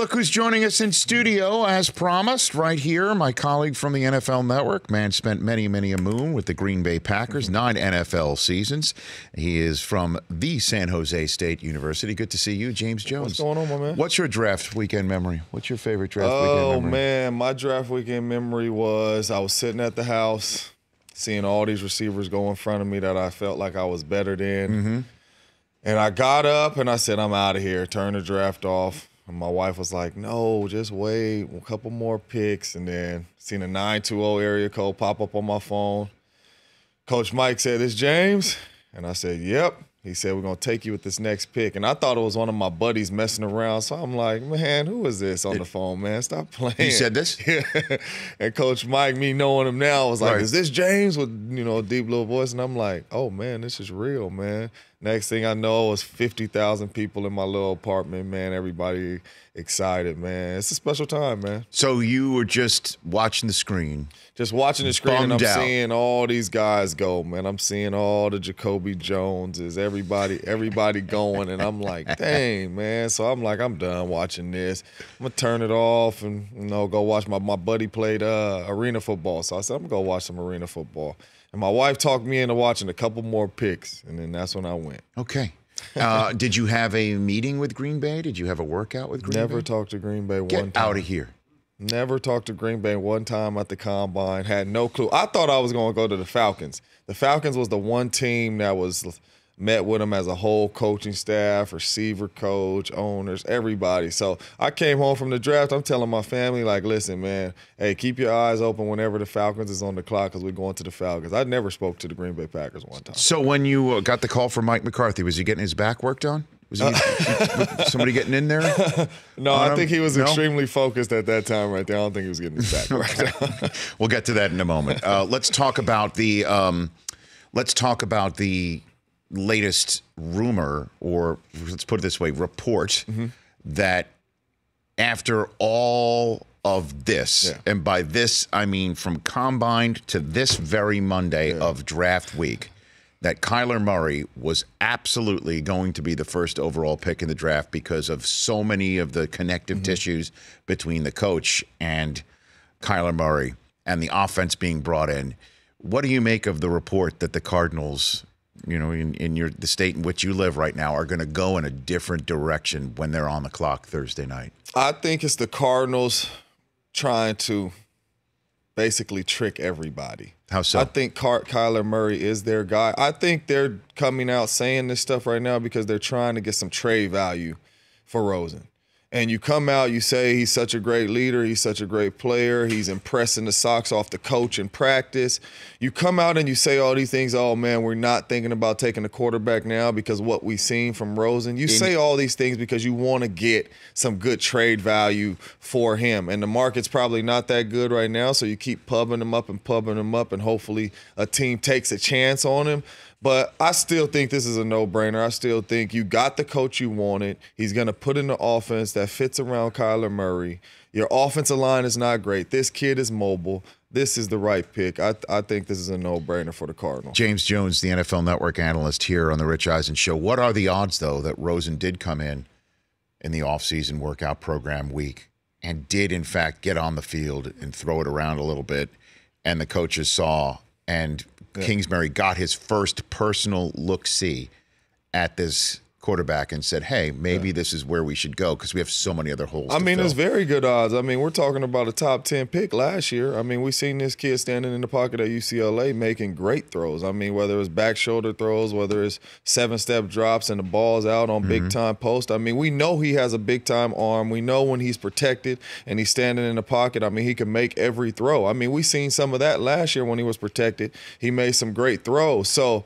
look who's joining us in studio, as promised, right here. My colleague from the NFL Network. Man spent many, many a moon with the Green Bay Packers, 9 NFL seasons. He is from the San Jose State University. Good to see you, James Jones. What's going on, my man? What's your draft weekend memory? What's your favorite draft weekend memory? Oh, man, my draft weekend memory was I was sitting at the house, seeing all these receivers go in front of me that I felt like I was better than. And I got up and I said, I'm out of here, turn the draft off. And my wife was like, no, just wait, a couple more picks. And then seen a 920 area code pop up on my phone. Coach Mike said, "It's James?" And I said, "Yep." He said, "We're going to take you with this next pick." And I thought it was one of my buddies messing around. So I'm like, man, who is this on the phone, man? Stop playing. He said this? Yeah. And Coach Mike, me knowing him now, was like, Is this James? With, a deep little voice. And I'm like, oh, man, this is real, man. Next thing I know, it was 50,000 people in my little apartment, man. Everybody excited, man. It's a special time, man. So you were just watching the screen. Just watching the screen, and I'm out. seeing all these guys go, man. I'm seeing all the Jacoby Joneses, everybody going, and I'm like, dang, man. So I'm like, I'm done watching this. I'm going to turn it off and, go watch. My buddy played arena football, so I said, I'm going to go watch some arena football. And my wife talked me into watching a couple more picks, and then that's when I went. Okay. Did you have a meeting with Green Bay? Did you have a workout with Green Bay? Never talked to Green Bay one time. Get out of here. Never talked to Green Bay one time at the Combine. Had no clue. I thought I was going to go to the Falcons. The Falcons was the one team that was met with them as a whole coaching staff, receiver coach, owners, everybody. So I came home from the draft. I'm telling my family, like, listen, man, hey, keep your eyes open whenever the Falcons is on the clock because we're going to the Falcons. I never spoke to the Green Bay Packers one time. So when you got the call from Mike McCarthy, was he getting his back worked on? Was somebody getting in there? No, I think he was extremely focused at that time right there. I don't think he was getting his back worked on. We'll get to that in a moment. Let's talk about the latest rumor, or let's put it this way, report that after all of this, and by this I mean from Combine to this very Monday of draft week, that Kyler Murray was absolutely going to be the first overall pick in the draft because of so many of the connective tissues between the coach and Kyler Murray and the offense being brought in. What do you make of the report that the Cardinals, in the state in which you live right now, are going to go in a different direction when they're on the clock Thursday night? I think it's the Cardinals trying to basically trick everybody. How so? I think Kyler Murray is their guy. I think they're coming out saying this stuff right now because they're trying to get some trade value for Rosen. And you come out, you say he's such a great leader, he's such a great player, he's impressing the socks off the coach in practice. You come out and you say all these things, oh, man, we're not thinking about taking a quarterback now because what we've seen from Rosen. You say all these things because you want to get some good trade value for him. And the market's probably not that good right now, so you keep pubbing him up, and hopefully a team takes a chance on him. But I still think this is a no-brainer. I still think you got the coach you wanted. He's going to put in the offense that fits around Kyler Murray. Your offensive line is not great. This kid is mobile. This is the right pick. I think this is a no-brainer for the Cardinals. James Jones, the NFL Network analyst here on the Rich Eisen Show. What are the odds, though, that Rosen did come in the offseason workout program week and did, in fact, get on the field and throw it around a little bit, and the coaches saw and Kingsbury got his first personal look-see at this quarterback and said, hey, maybe this is where we should go because we have so many other holes to fill. It's very good odds. We're talking about a top 10 pick last year. We seen this kid standing in the pocket at UCLA making great throws. Whether it's back shoulder throws, whether it's 7-step drops and the ball's out on big-time post. We know he has a big-time arm. We know when he's protected and he's standing in the pocket, he can make every throw. We seen some of that last year when he was protected. He made some great throws. So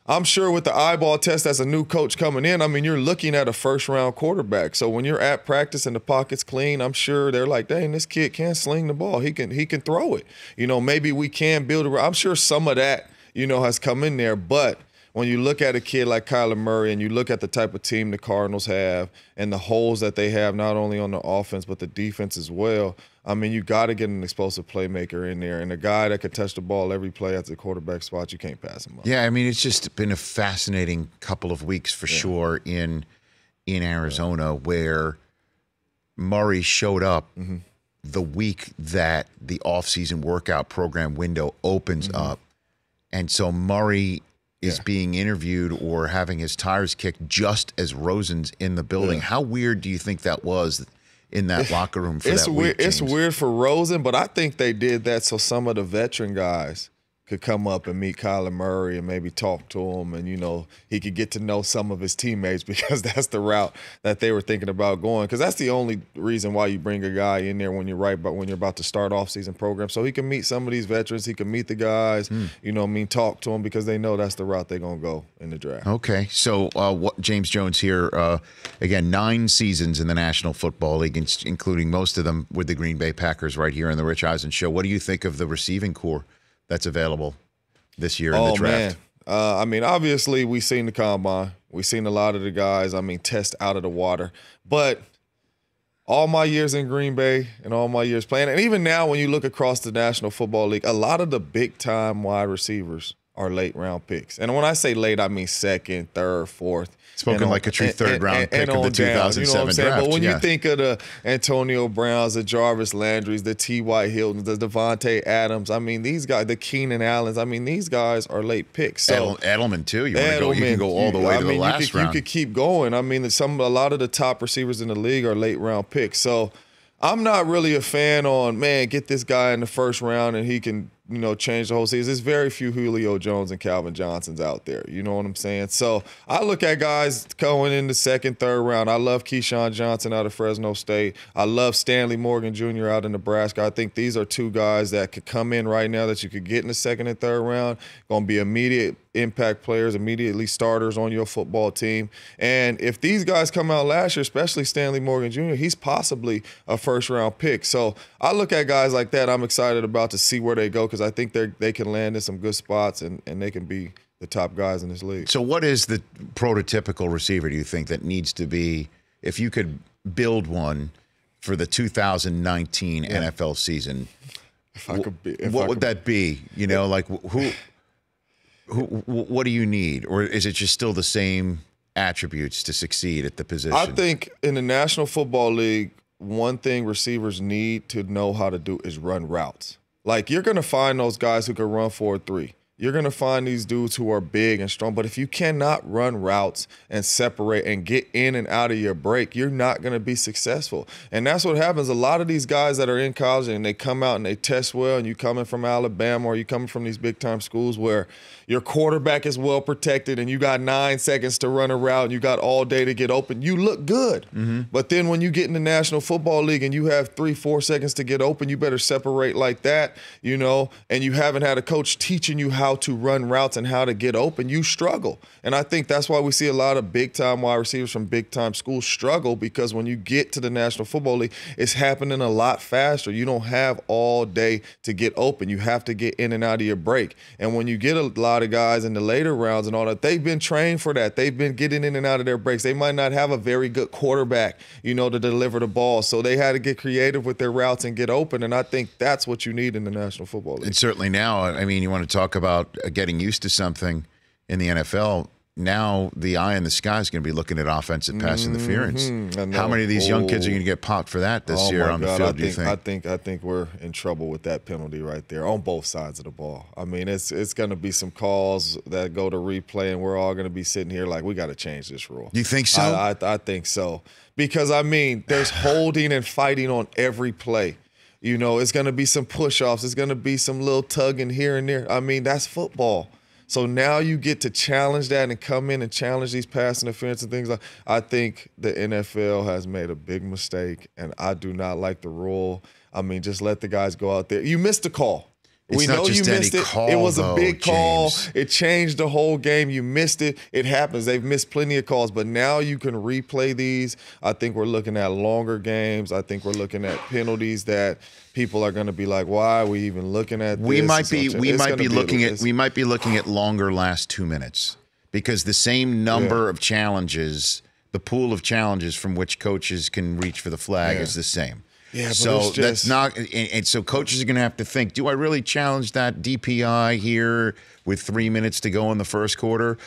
I'm sure with the eyeball test as a new coach coming in, you're looking at a first-round quarterback. So when you're at practice and the pocket's clean, I'm sure they're like, dang, this kid can't sling the ball. He can throw it. Maybe we can build I'm sure some of that, has come in there. But when you look at a kid like Kyler Murray and you look at the type of team the Cardinals have and the holes that they have not only on the offense but the defense as well, you got to get an explosive playmaker in there. And a guy that can touch the ball every play at the quarterback spot, you can't pass him up. Yeah, it's just been a fascinating couple of weeks for sure in Arizona where Murray showed up the week that the offseason workout program window opens up. And so Murray is being interviewed or having his tires kicked just as Rosen's in the building. How weird do you think that was in that locker room for that week, James? It's weird for Rosen, but I think they did that so some of the veteran guys could come up and meet Kyler Murray and maybe talk to him, and, you know, he could get to know some of his teammates, because that's the route that they were thinking about going. Because that's the only reason why you bring a guy in there when you're about to start off-season program, so he can meet some of these veterans, he can meet the guys, you know what I mean, talk to them, because they know that's the route they're going to go in the draft. Okay, so James Jones here, again, 9 seasons in the National Football League, including most of them with the Green Bay Packers right here on the Rich Eisen Show. What do you think of the receiving corps that's available this year in the draft? Man. I mean, obviously, we've seen the combine. We've seen a lot of the guys, test out of the water. But all my years in Green Bay and all my years playing, and even now when you look across the National Football League, a lot of the big-time wide receivers are late-round picks. And when I say late, I mean second, third, fourth. Spoken like a true third-round pick of the 2007 draft. But when you think of the Antonio Browns, the Jarvis Landrys, the T.Y. Hiltons, the Devontae Adams, I mean, these guys, the Keenan Allens, I mean, these guys are late picks. So Edelman, too. You can go all the way to the last round. You could keep going. I mean, a lot of the top receivers in the league are late-round picks. So I'm not really a fan on, get this guy in the first round and he can, change the whole season. There's very few Julio Jones and Calvin Johnsons out there. You know what I'm saying? So I look at guys going in the second, third round. I love Keyshawn Johnson out of Fresno State. I love Stanley Morgan Jr. out of Nebraska. I think these are 2 guys that could come in right now that you could get in the second and third round. Going to be immediate impact players, immediately starters on your football team. And if these guys come out last year, especially Stanley Morgan Jr., he's possibly a first-round pick. So I look at guys like that. I'm excited about to see where they go, because I think they can land in some good spots and they can be the top guys in this league. So what is the prototypical receiver, do you think, that needs to be, if you could build one for the 2019 NFL season, what would that be? What do you need? Or is it just still the same attributes to succeed at the position? I think in the National Football League, one thing receivers need to know how to do is run routes. Like, you're going to find those guys who can run 4.3. You're going to find these dudes who are big and strong. But if you cannot run routes and separate and get in and out of your break, you're not going to be successful. And that's what happens. A lot of these guys that are in college and they come out and they test well, and you coming from Alabama or you coming from these big-time schools where your quarterback is well protected and you got 9 seconds to run a route and you got all day to get open, you look good. But then when you get in the National Football League and you have 3-4 seconds to get open, you better separate like that, and you haven't had a coach teaching you how to run routes and how to get open, you struggle. And I think that's why we see a lot of big-time wide receivers from big-time schools struggle, because when you get to the National Football League, it's happening a lot faster. You don't have all day to get open. You have to get in and out of your break. And when you get a lot of guys in the later rounds and all that, they've been trained for that. They've been getting in and out of their breaks. They might not have a very good quarterback, to deliver the ball. So they had to get creative with their routes and get open. And I think that's what you need in the National Football League. And certainly now, you want to talk about getting used to something in the NFL. Now the eye in the sky is going to be looking at offensive pass interference. How many of these young kids are going to get popped for that this year on the field, do you think? I think we're in trouble with that penalty right there on both sides of the ball. It's going to be some calls that go to replay, and we're all going to be sitting here like, we got to change this rule. You think so? I think so. Because, there's holding and fighting on every play. It's going to be some push-offs. It's going to be some little tugging here and there. That's football. So now you get to challenge that and come in and challenge these pass interference and things like. I think the NFL has made a big mistake, and I do not like the rule. Just let the guys go out there. You missed a call. We know you missed it. It was a big call. It changed the whole game. You missed it. It happens. They've missed plenty of calls, but now you can replay these. I think we're looking at longer games. I think we're looking at penalties that people are going to be like, "Why are we even looking at this?" We might be looking at longer last 2 minutes, because the same number of challenges, the pool of challenges from which coaches can reach for the flag is the same. Yeah, so that's not, and so coaches are going to have to think: do I really challenge that DPI here with 3 minutes to go in the first quarter,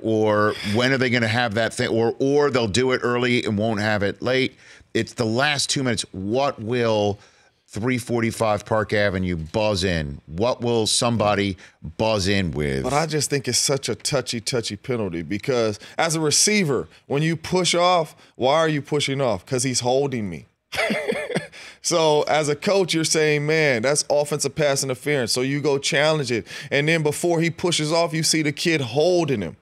or when are they going to have that thing, or they'll do it early and won't have it late? it's the last 2 minutes. What will 345 Park Avenue buzz in? What will somebody buzz in with? But I just think it's such a touchy penalty because as a receiver, when you push off, why are you pushing off? Because he's holding me. So as a coach, you're saying, man, that's offensive pass interference. So you go challenge it. And then before he pushes off, you see the kid holding him.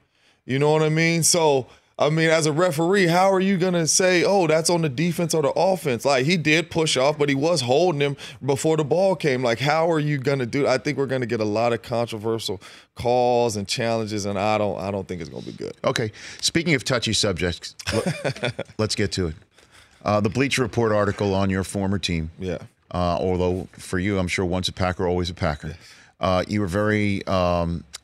You know what I mean? So, I mean, as a referee, how are you going to say, oh, that's on the defense or the offense? Like, he did push off, but he was holding him before the ball came. Like, how are you going to do it? I think we're going to get a lot of controversial calls and challenges, and I don't think it's going to be good. Okay. Speaking of touchy subjects, let's get to it. The Bleacher Report article on your former team. Yeah. Although for you, I'm sure once a Packer, always a Packer. You were very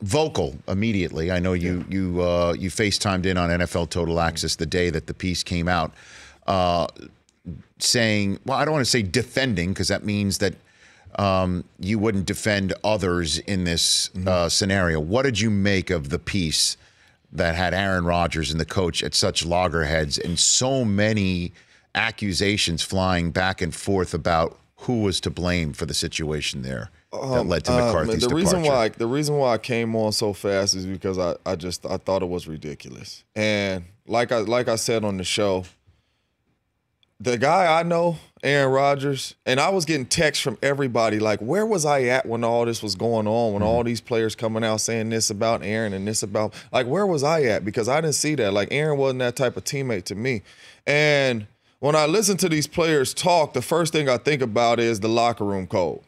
vocal immediately. I know you FaceTimed in on NFL Total Access the day that the piece came out, saying, well, I don't want to say defending because that means that you wouldn't defend others in this scenario. What did you make of the piece that had Aaron Rodgers and the coach at such loggerheads and so many accusations flying back and forth about who was to blame for the situation there that led to McCarthy's departure? The reason why I came on so fast is because I thought it was ridiculous. And like I said on the show, the guy I know, Aaron Rodgers, and I was getting texts from everybody like, where was I at when all this was going on, when all these players coming out saying this about Aaron and this about, like, where was I at? Because I didn't see that. Like, Aaron wasn't that type of teammate to me. And when I listen to these players talk, the first thing I think about is the locker room code.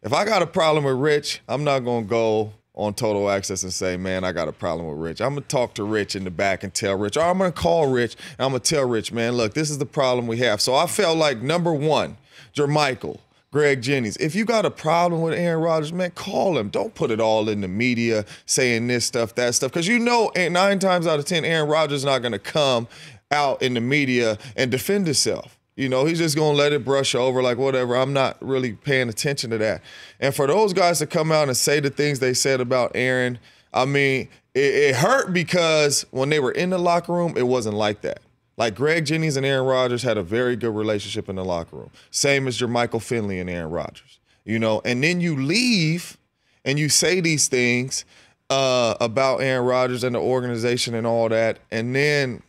If I got a problem with Rich, I'm not going to go on Total Access and say, man, I got a problem with Rich. I'm going to talk to Rich in the back and tell Rich, or I'm going to call Rich and I'm going to tell Rich, man, look, this is the problem we have. So I felt like, number one, Jermichael, Greg Jennings, if you got a problem with Aaron Rodgers, man, call him. Don't put it all in the media saying this stuff, that stuff, because you know 9 times out of 10, Aaron Rodgers is not going to come out in the media and defend himself. You know, he's just going to let it brush over like whatever. I'm not really paying attention to that. And for those guys to come out and say the things they said about Aaron, I mean, it hurt because when they were in the locker room, it wasn't like that. Like Greg Jennings and Aaron Rodgers had a very good relationship in the locker room. Same as Jermichael Finley and Aaron Rodgers. You know, and then you leave and you say these things about Aaron Rodgers and the organization and all that. And then,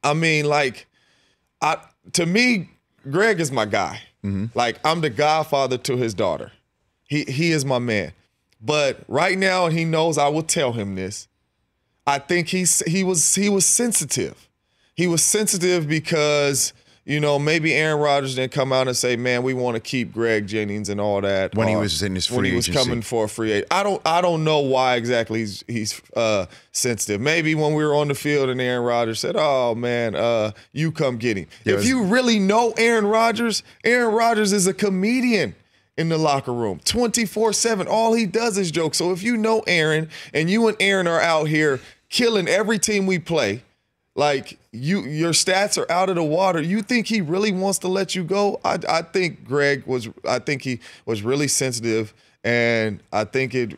I mean, like, to me, Greg is my guy. Like, I'm the godfather to his daughter. He is my man. But right now, and he knows I will tell him this, I think he was sensitive. He was sensitive because, you know, maybe Aaron Rodgers didn't come out and say, man, we want to keep Greg Jennings and all that. When he was in his free agency. When he was coming for a free agent. I don't know why exactly he's sensitive. Maybe when we were on the field and Aaron Rodgers said, oh, man, you come get him. If you really know Aaron Rodgers is a comedian in the locker room 24/7. All he does is joke. So if you know Aaron and you and Aaron are out here killing every team we play, like your stats are out of the water. You think he really wants to let you go? I think he was really sensitive, and I think it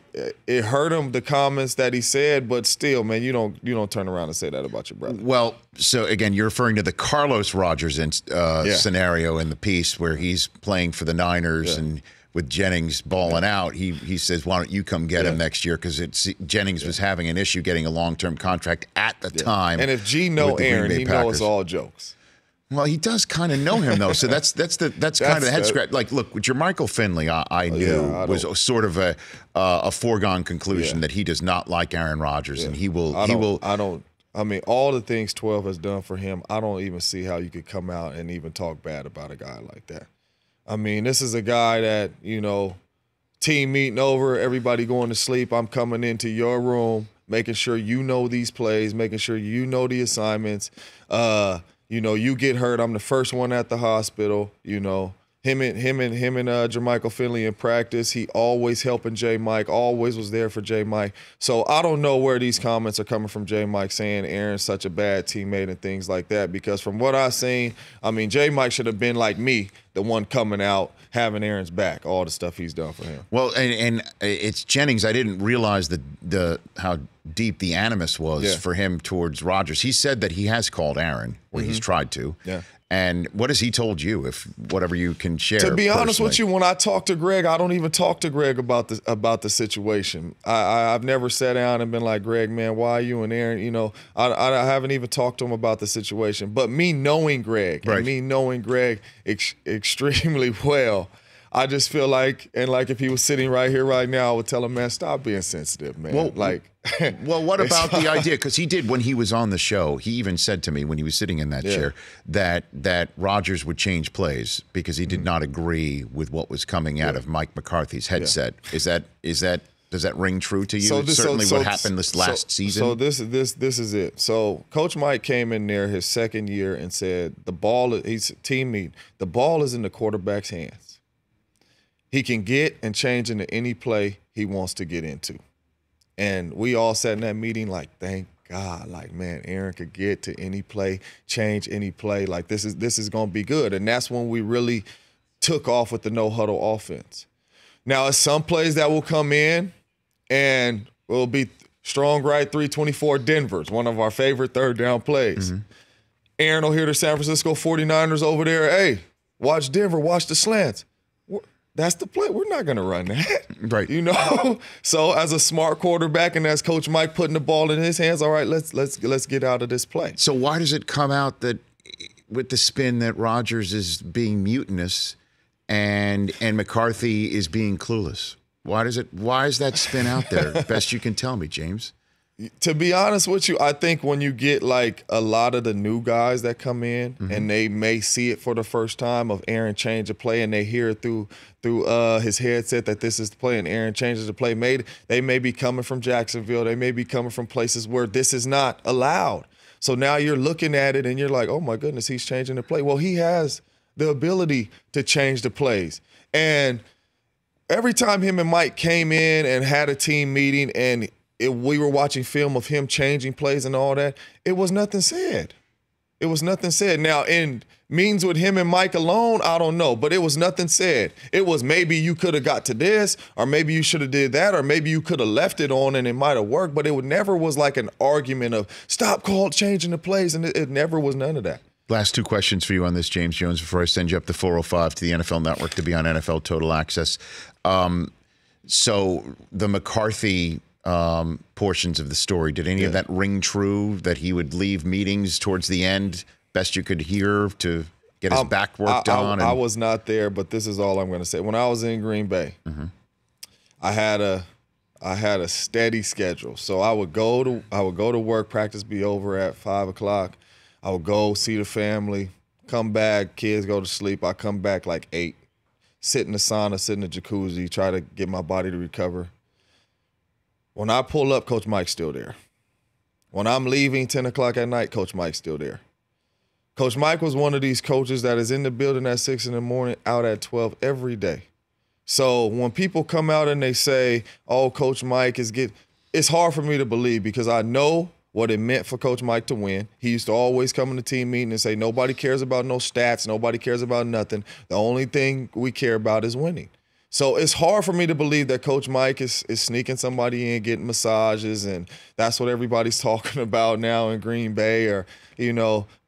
hurt him, the comments that he said. But still, man, you don't turn around and say that about your brother. Well, so again, you're referring to the Carlos Rodgers scenario in the piece where he's playing for the Niners and with Jennings balling out, he says, why don't you come get him next year? Because Jennings was having an issue getting a long-term contract at the time. And if G know Aaron, he knows all jokes. Well, he does kind of know him, though. So that's kind of the head scratch. Like, look, Jermichael Finley, I knew was sort of a foregone conclusion that he does not like Aaron Rodgers, and he will. I mean, all the things 12 has done for him, I don't even see how you could come out and even talk bad about a guy like that. I mean, this is a guy that, you know, team meeting over, everybody going to sleep. I'm coming into your room, making sure you know these plays, making sure you know the assignments. You know, you get hurt, I'm the first one at the hospital. You know, him and Jermichael Finley in practice. He always helping J. Mike, always was there for J. Mike. So I don't know where these comments are coming from J. Mike saying Aaron's such a bad teammate and things like that. Because from what I've seen, I mean, J. Mike should have been like me, the one coming out, having Aaron's back, all the stuff he's done for him. Well, and it's Jennings. I didn't realize how deep the animus was for him towards Rodgers. He said that he has called Aaron when he's tried to. Yeah. And what has he told you, if whatever you can share? To be honest with personally? you, when I talk to Greg, I don't even talk to Greg about the situation. I've never sat down and been like, Greg, man, why are you and Aaron? You know, I haven't even talked to him about the situation. But me knowing Greg, right. and me knowing Greg extremely well, I just feel like, and like if he was sitting right here right now, I would tell him, man, stop being sensitive, man. Well, what about the idea? Because he did, when he was on the show, he even said to me when he was sitting in that chair that Rodgers would change plays because he did not agree with what was coming out of Mike McCarthy's headset. Is that does that ring true to you? Certainly what happened this last season. So this is it. So Coach Mike came in there his second year and said he's a team meeting. The ball is in the quarterback's hands. He can get and change into any play he wants to get into. And we all sat in that meeting like, thank God, like, man, Aaron could get to any play, change any play. Like, this is going to be good. And that's when we really took off with the no-huddle offense. Now, it's some plays that will come in and will be strong right 324 Denver's, one of our favorite third down plays. Mm-hmm. Aaron will hear the San Francisco 49ers over there, hey, watch Denver, watch the slants. That's the play. We're not going to run that. Right. You know? So as a smart quarterback and as Coach Mike putting the ball in his hands, all right, let's get out of this play. So why does it come out that with the spin that Rodgers is being mutinous and McCarthy is being clueless? Why is that spin out there? Best you can tell me, James. To be honest with you, I think when you get like a lot of the new guys that come in and they may see it for the first time of Aaron change a play and they hear it through his headset that this is the play and Aaron changes the play, they may be coming from Jacksonville. They may be coming from places where this is not allowed. So now you're looking at it and you're like, oh my goodness, he's changing the play. Well, he has the ability to change the plays. And every time him and Mike came in and had a team meeting and we were watching film of him changing plays and all that, it was nothing said. It was nothing said. Now, in meetings with him and Mike alone, I don't know, but it was nothing said. It was maybe you could have got to this, or maybe you should have did that, or maybe you could have left it on and it might have worked, but it never was like an argument of stop changing the plays, and it never was none of that. Last two questions for you on this, James Jones, before I send you up to 405 to the NFL Network to be on NFL Total Access. So the McCarthy portions of the story, did any of that ring true, that he would leave meetings towards the end, best you could hear, to get his back work done? I was not there, but this is all I'm going to say. When I was in Green Bay, I had a steady schedule. So I would go to work, practice be over at 5 o'clock. I would go see the family, come back, kids go to sleep. I come back like 8, sit in the sauna, sit in the jacuzzi, try to get my body to recover. When I pull up, Coach Mike's still there. When I'm leaving 10 o'clock at night, Coach Mike's still there. Coach Mike was one of these coaches that is in the building at 6 in the morning, out at 12 every day. So when people come out and they say, oh, Coach Mike it's hard for me to believe because I know what it meant for Coach Mike to win. He used to always come in the team meeting and say, nobody cares about no stats, nobody cares about nothing. The only thing we care about is winning. So it's hard for me to believe that Coach Mike is sneaking somebody in, getting massages, and that's what everybody's talking about now in Green Bay, or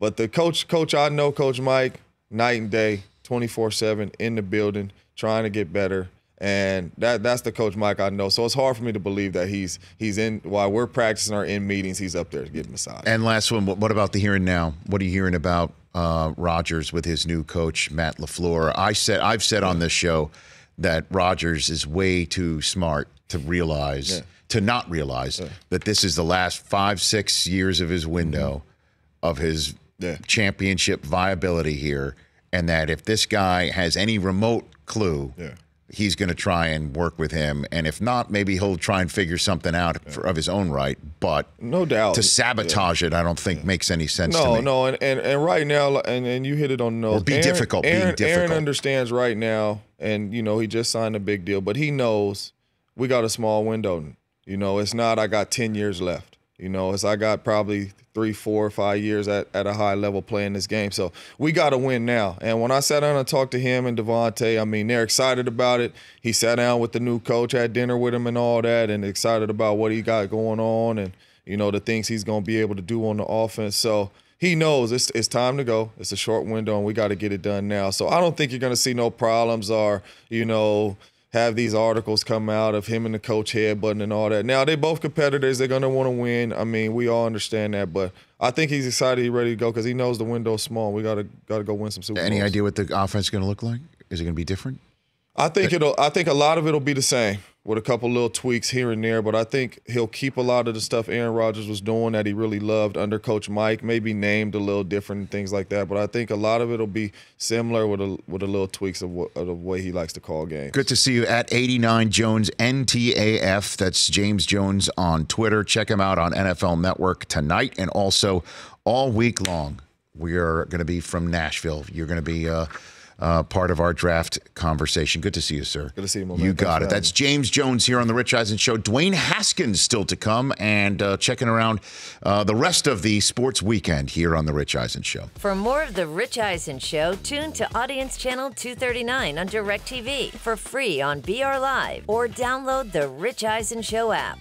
But the coach I know, Coach Mike, night and day, 24/7 in the building, trying to get better, and that's the Coach Mike I know. So it's hard for me to believe that he's in while we're practicing or in meetings, he's up there getting massages. And last one, what about the here and now? What are you hearing about Rodgers with his new coach, Matt LaFleur? I've said on this show that Rodgers is way too smart to not realize that this is the last 5-6 years of his window of his championship viability here, and that if this guy has any remote clue, he's going to try and work with him, and if not, maybe he'll try and figure something out of his own right. But no doubt, to sabotage it, I don't think makes any sense to me. No, and right now, and you hit it on the nose. Or being difficult. Aaron understands right now, and he just signed a big deal, but he knows we got a small window. It's not I got 10 years left. It's I got probably 3, 4, 5 years at a high level playing this game. So we got to win now. And when I sat down and talked to him and Devontae, I mean, they're excited about it. He sat down with the new coach, had dinner with him and all that, and excited about what he got going on and, the things he's going to be able to do on the offense. So he knows it's time to go. It's a short window, and we got to get it done now. So I don't think you're going to see no problems or, have these articles come out of him and the coach headbutting and all that. Now, they both competitors. They're going to want to win. I mean, we all understand that. But I think he's excited. He's ready to go because he knows the window's small. We got to go win some Super Bowls. Any idea what the offense is going to look like? Is it going to be different? I think a lot of it'll be the same with a couple little tweaks here and there, but I think he'll keep a lot of the stuff Aaron Rodgers was doing that he really loved under Coach Mike, maybe named a little different and things like that. But I think a lot of it'll be similar with a little tweaks of the way he likes to call games. Good to see you at 89 Jones NTAF. That's James Jones on Twitter. Check him out on NFL Network tonight and also all week long. We are going to be from Nashville. You're going to be part of our draft conversation. Good to see you, sir. Good to see you, man. You got it. That's James Jones here on the Rich Eisen Show. Dwayne Haskins still to come, and checking around the rest of the sports weekend here on the Rich Eisen Show. For more of the Rich Eisen Show, tune to Audience Channel 239 on DirecTV for free on BR Live or download the Rich Eisen Show app.